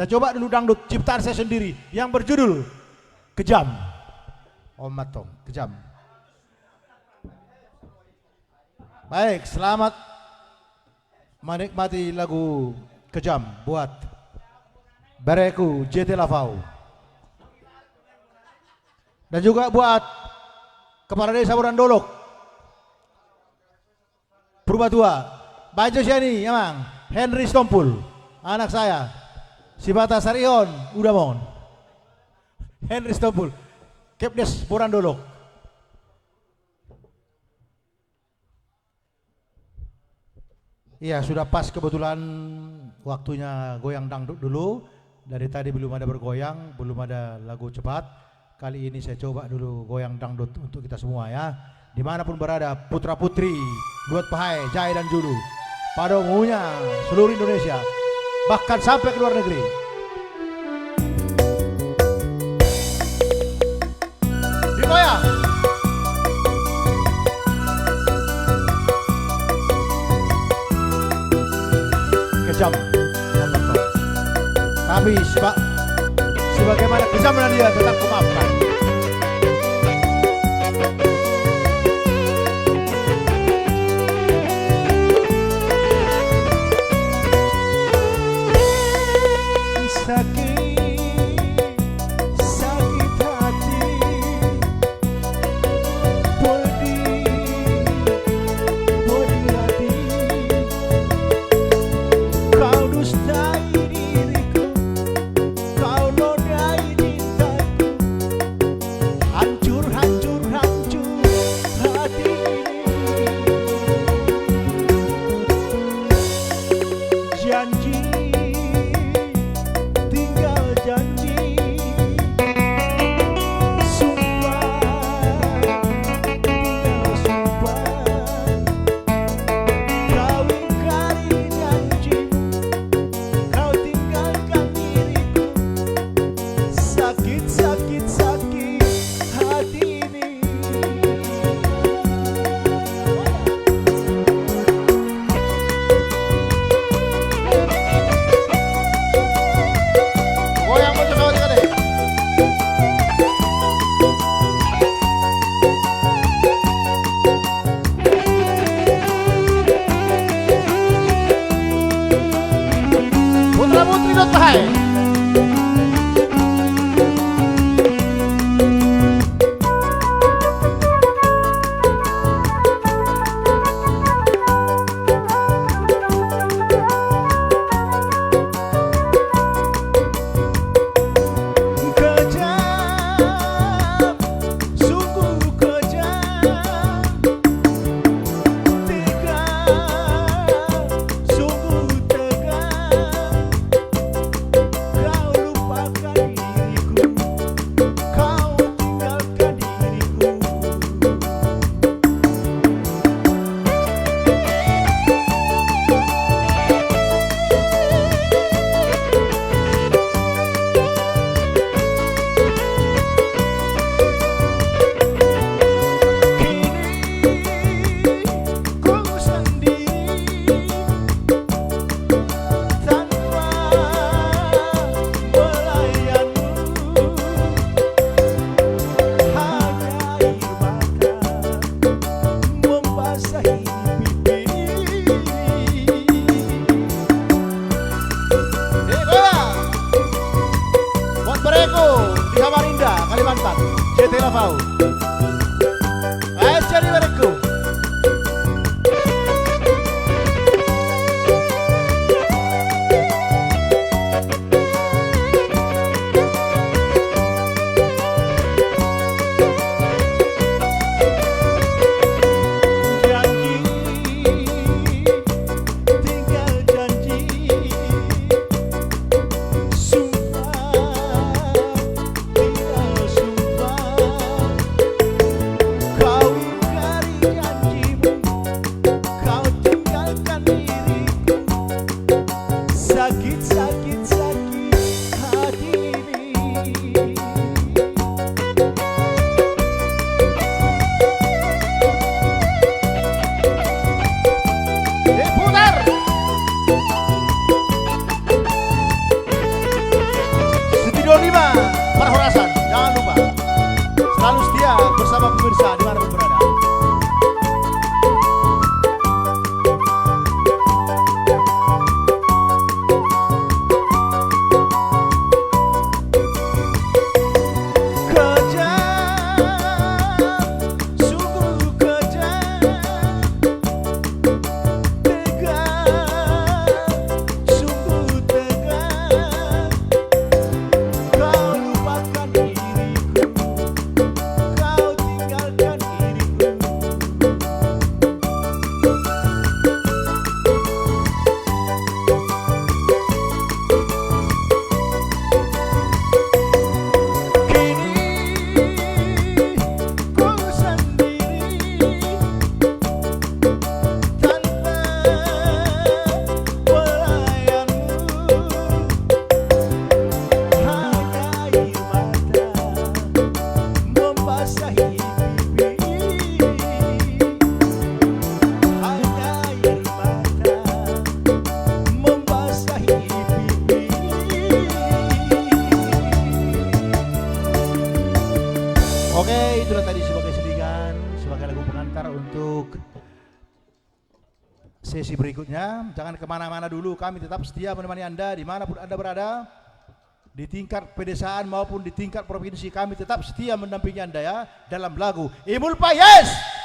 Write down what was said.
Saya coba dulu dangdut ciptaan saya sendiri yang berjudul Kejam. Om Matong, Kejam. Baik, selamat menikmati lagu Kejam buat Bereku JT Lavau. Dan juga buat Kepala Desa Burandolok, Purbatua, Bajo Siani, emang Henry Stompul, anak saya, Sibata Sarion, udah mohon. Henry Stompul, Kepdes Burandolok. Iya, sudah pas kebetulan waktunya goyang dangdut dulu. Dari tadi belum ada bergoyang, belum ada lagu cepat. Kali ini saya coba dulu goyang dangdut untuk kita semua ya. Dimanapun berada putra putri, buat Pahai, Jai dan Julu, pada umumnya seluruh Indonesia, bahkan sampai ke luar negeri. Digoyang. Kejam. Tapi sebagaimana kejamnya dia tetap kumaafkan. Kalimantan, JT Lavau. Ayo jadi Bereku. bersama pemirsa dimanapun berada. Oke, itulah tadi sebagai selingan, sebagai lagu pengantar untuk sesi berikutnya. Jangan kemana-mana dulu, kami tetap setia menemani Anda dimanapun Anda berada. Di tingkat pedesaan maupun di tingkat provinsi, kami tetap setia mendampingi Anda ya dalam lagu Imul Payes.